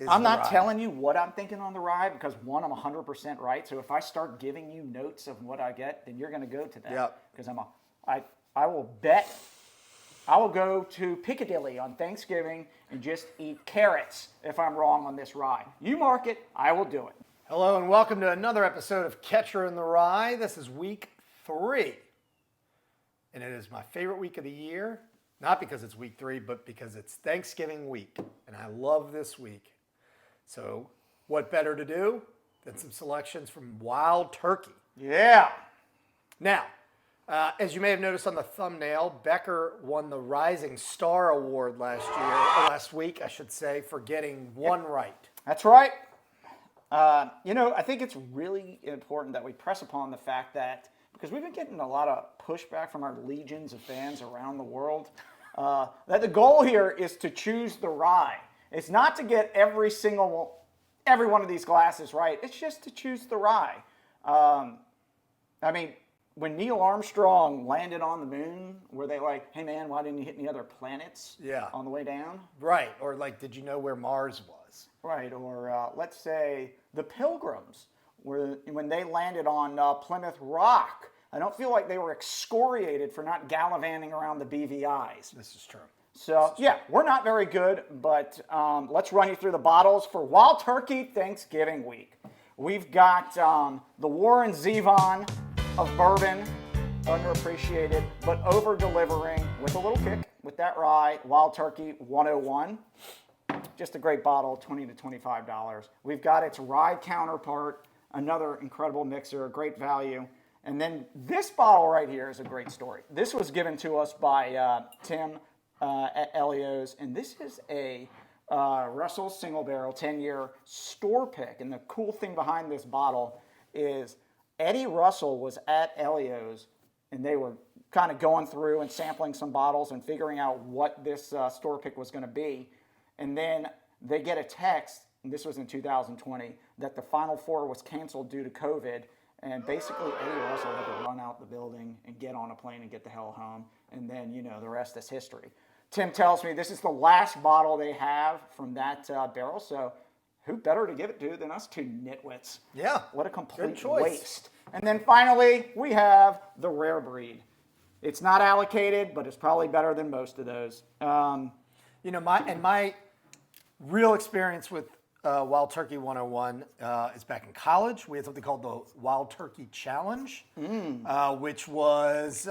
I'm the not rye. telling you what I'm thinking on the rye because, one, I'm 100% right. So if I start giving you notes of what I get, then you're going to go to that. Yep. Because I will bet I will go to Piccadilly on Thanksgiving and just eat carrots if I'm wrong on this rye. You mark it, I will do it. Hello and welcome to another episode of Catcher in the Rye. This is week 3. And it is my favorite week of the year. Not because it's week 3, but because it's Thanksgiving week. And I love this week. So what better to do than some selections from Wild Turkey? Yeah. Now, as you may have noticed on the thumbnail, Becker won the Rising Star Award last week, I should say, for getting one right. That's right. I think it's really important that we press upon the fact that, because we've been getting a lot of pushback from our legions of fans around the world, that the goal here is to choose the rye. It's not to get every one of these glasses right. It's just to choose the rye. When Neil Armstrong landed on the moon, were they like, hey man, why didn't you hit any other planets on the way down? Right. Or like, did you know where Mars was? Right. Or let's say the Pilgrims, when they landed on Plymouth Rock, I don't feel like they were excoriated for not gallivanting around the BVIs. This is true. So, we're not very good, but let's run you through the bottles for Wild Turkey Thanksgiving week. We've got the Warren Zevon of bourbon, underappreciated, but over-delivering with a little kick with that rye, Wild Turkey 101. Just a great bottle, $20 to $25. We've got its rye counterpart, another incredible mixer, great value. And then this bottle right here is a great story. This was given to us by Tim at Elios, and this is a Russels single barrel 10-year store pick. And the cool thing behind this bottle is Eddie Russell was at Elios, and they were kind of going through and sampling some bottles and figuring out what this store pick was going to be. And then they get a text, and this was in 2020, that the Final Four was canceled due to COVID. And basically, Eddie Russell had to run out the building and get on a plane and get the hell home. And then, the rest is history. Tim tells me this is the last bottle they have from that barrel. So who better to give it to than us two nitwits? Yeah. What a complete choice. waste. And then finally, we have the rare breed. It's not allocated, but it's probably better than most of those. My real experience with Wild Turkey 101 is back in college. We had something called the Wild Turkey Challenge, which was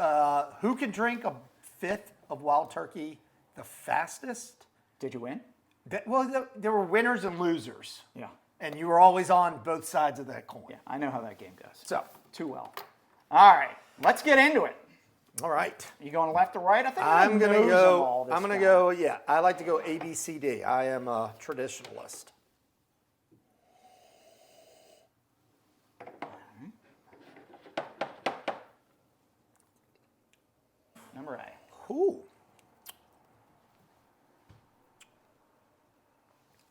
who can drink a fifth of Wild Turkey the fastest. Did you win? There were winners and losers. Yeah. And you were always on both sides of that coin. Yeah, I know how that game goes. So, too well. All right, let's get into it. All right. You going left or right? I think I'm going to go. Yeah, I like to go A, B, C, D. I am a traditionalist. Number A. Ooh.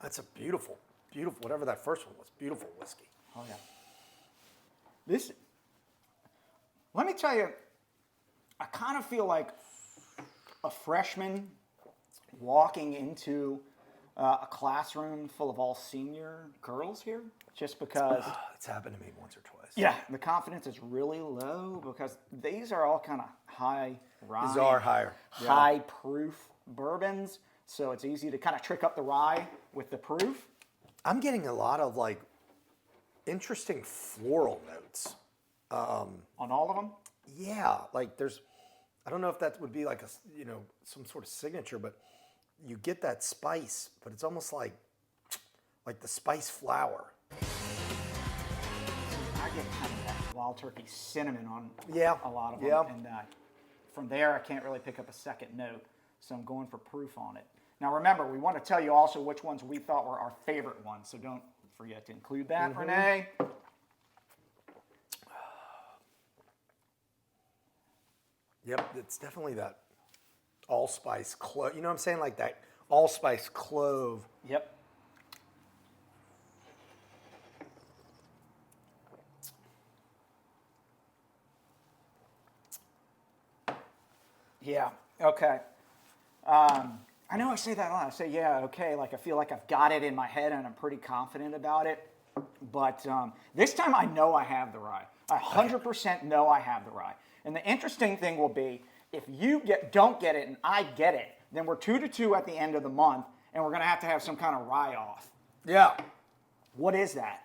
That's a beautiful, whatever that first one was, beautiful whiskey. Oh, yeah. Let me tell you, I kind of feel like a freshman walking into a classroom full of all senior girls here, just because. It's happened to me once or twice. Yeah, the confidence is really low because these are all kind of high rye. These are higher. High proof bourbons, so it's easy to kind of trick up the rye with the proof. I'm getting a lot of interesting floral notes. On all of them? Yeah, I don't know if that would be some sort of signature, but you get that spice, but it's almost like the spice flower. I get kind of that Wild Turkey cinnamon on a lot of them. Yeah. And from there, I can't really pick up a second note, so I'm going for proof on it. Now, remember, we want to tell you also which ones we thought were our favorite ones, so don't forget to include that, Renee. Yep, it's definitely that allspice clove. You know what I'm saying? Like that allspice clove. Yep. Yeah, okay. I know I say that a lot. I say, yeah, okay, like I feel like I've got it in my head and I'm pretty confident about it. But this time I know I have the rye. I 100% know I have the rye. And the interesting thing will be, if you don't get it and I get it, then we're 2-2 at the end of the month, and we're going to have some kind of rye off. Yeah. What is that?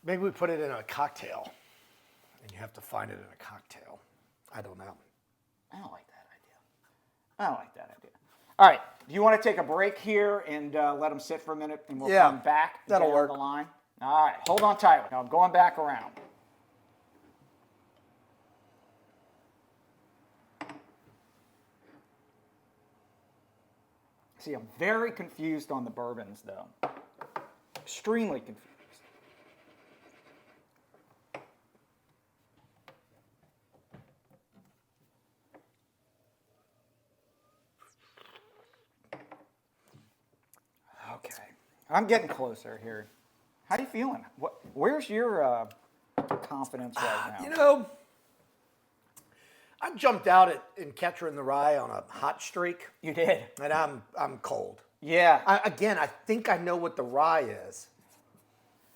Maybe we put it in a cocktail, and you have to find it in a cocktail. I don't know. I don't like that idea. All right. Do you want to take a break here and let them sit for a minute, and we'll come back that'll down work. the line? All right. Hold on tight. Now I'm going back around. See, I'm very confused on the bourbons, though. Extremely confused. Okay. I'm getting closer here. How you feeling? Where's your confidence right now? You know, I jumped out in Catcher in the Rye on a hot streak, You did. and I'm cold. Yeah. I think I know what the rye is,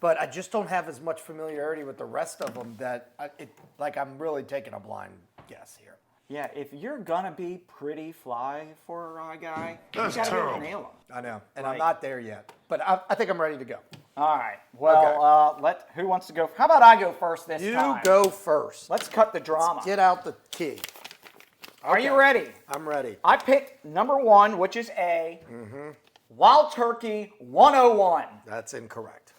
but I just don't have as much familiarity with the rest of them that I'm really taking a blind guess here. Yeah, if you're going to be pretty fly for a rye guy, you got to be able to nail them. I know, and Like- I'm not there yet, but I think I'm ready to go. All right. Well, who wants to go? How about I go first this time? You go first. Let's cut the drama. Get out the key. Are you ready? I'm ready. I picked number 1, which is A. Wild Turkey 101. That's incorrect.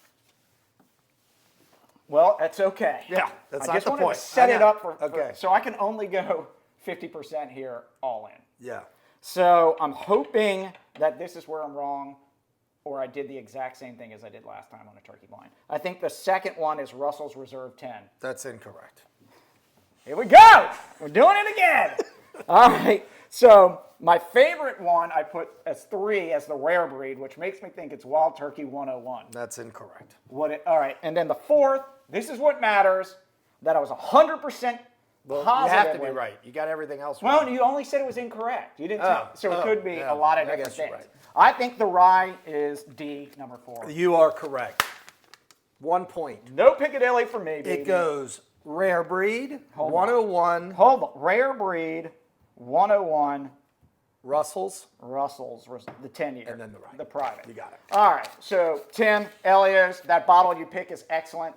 Well, that's okay. Yeah, that's I not just the wanted point. to set I it know. up for Okay. so I can only go 50% here all in. Yeah. So I'm hoping that this is where I'm wrong, or I did the exact same thing as I did last time on a turkey blind. I think the second one is Russell's Reserve 10. That's incorrect. Here we go. We're doing it again. All right. So my favorite one I put as 3 as the rare breed, which makes me think it's Wild Turkey 101. That's incorrect. All right. And then the 4th, this is what matters, that I was 100% positive. You have to be right. You got everything else Well, right. you only said it was incorrect. You didn't tell. So it could be yeah, a lot of I different guess you're things. right. I think the rye is D, number 4. You are correct. 1 point. No Piccadilly for me, baby. It goes rare breed, Hold on. 101, Hold on. Rare breed, 101, Russels. Russell's, the 10-year. And then the rye. The private. You got it. All right. So, Tim, Elios, that bottle you pick is excellent.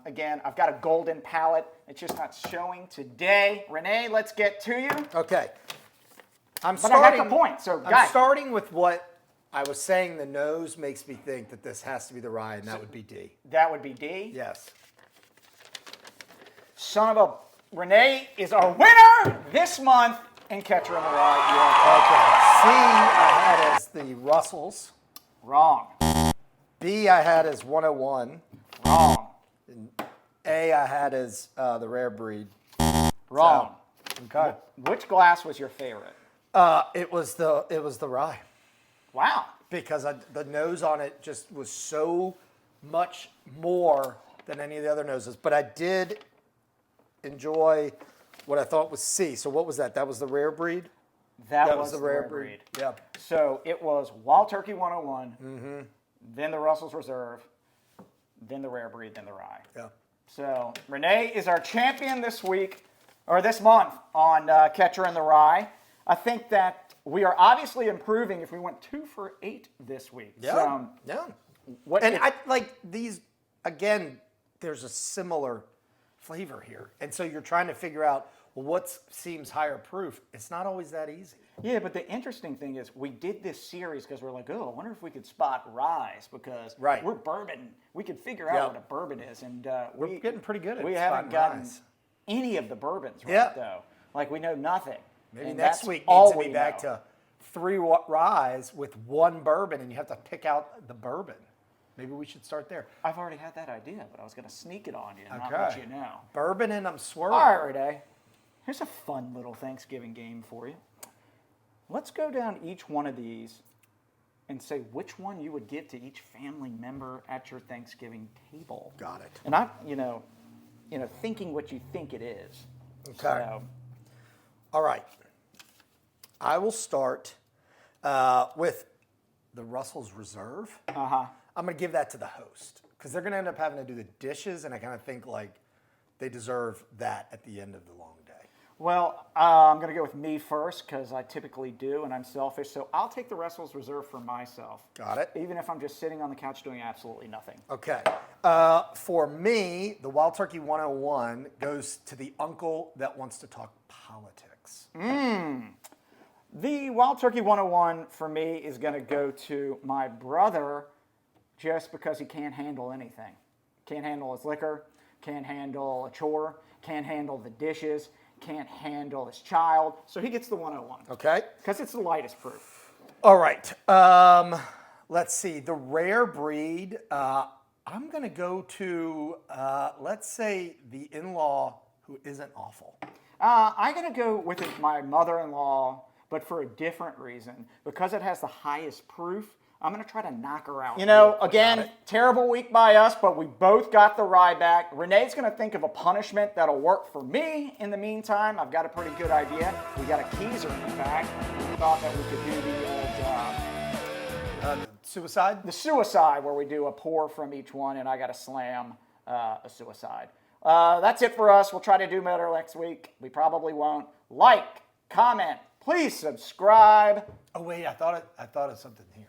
Again, I've got a golden palate. It's just not showing today. Renee, let's get to you. Okay. But I got the point. So, I'm guys, starting with what I was saying. The nose makes me think that this has to be the rye, and that would be D. that would be D. Yes. Son of a Renee is our winner this month in Catcher in the Rye. Okay. C I had as the Russells. Wrong. B I had as 101. Wrong. A I had as the rare breed. Wrong. Okay. Which glass was your favorite? It was the rye. Wow. Because the nose on it just was so much more than any of the other noses. But I did enjoy what I thought was C. So what was that? That was the rare breed? That was the rare breed. Yeah. So it was Wild Turkey 101, then the Russell's Reserve, then the rare breed, then the rye. Yeah. So Renee is our champion this week, or this month, on Catcher in the Rye. I think that we are obviously improving if we went 2 for 8 this week. Yeah. So, Yeah. what And if- I like these, again, there's a similar flavor here. And so you're trying to figure out, well, what seems higher proof? It's not always that easy. Yeah, but the interesting thing is we did this series because we're like, oh, I wonder if we could spot ryes because Right. we're bourbon. We could figure Yeah. out what a bourbon is, and We're getting pretty good at We haven't spotting gotten ryes. any of the bourbons right, Yeah. though. Like we know nothing. Maybe And next that's week all needs to we be back know. to 3 ryes with 1 bourbon, and you have to pick out the bourbon. Maybe we should start there. I've already had that idea, but I was going to sneak it on you and not let you know. Bourbon, and I'm swerving. All right, Renee. Here's a fun little Thanksgiving game for you. Let's go down each one of these and say which one you would give to each family member at your Thanksgiving table. Got it. And I'm, thinking what you think it is. Okay. So, All right. I will start with the Russels Reserve. Uh-huh. I'm going to give that to the host because they're going to end up having to do the dishes, and I kind of think like they deserve that at the end of the long day. Well, I'm going to go with me first because I typically do, and I'm selfish. So I'll take the Russels Reserve for myself. Got it. Even if I'm just sitting on the couch doing absolutely nothing. Okay. For me, the Wild Turkey 101 goes to the uncle that wants to talk politics. The Wild Turkey 101 for me is going to go to my brother just because he can't handle anything. Can't handle his liquor, can't handle a chore, can't handle the dishes, can't handle his child. So he gets the 101. Okay. Because it's the lightest proof. All right. Let's see. The rare breed, I'm going to go to, let's say, the in-law who isn't awful. I'm going to go with my mother-in-law, but for a different reason. Because it has the highest proof, I'm going to try to knock her out. You know, again, terrible week by us, but we both got the rye back. Renee's going to think of a punishment that'll work for me in the meantime. I've got a pretty good idea. We got a keezer in the back. We thought that we could do the old... Suicide? The suicide, where we do a pour from each one, and I got to slam a suicide. That's it for us. We'll try to do better next week. We probably won't. Like, comment, please subscribe. Oh, wait. I thought of something here.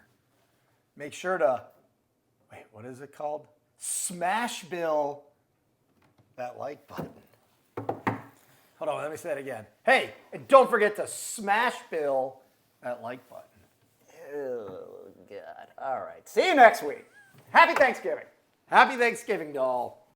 Make sure to, wait, what is it called? Smash Bill that like button. Hold on, let me say it again. Hey, and don't forget to smash Bill that like button. Oh, God. All right. See you next week. Happy Thanksgiving. Happy Thanksgiving, doll.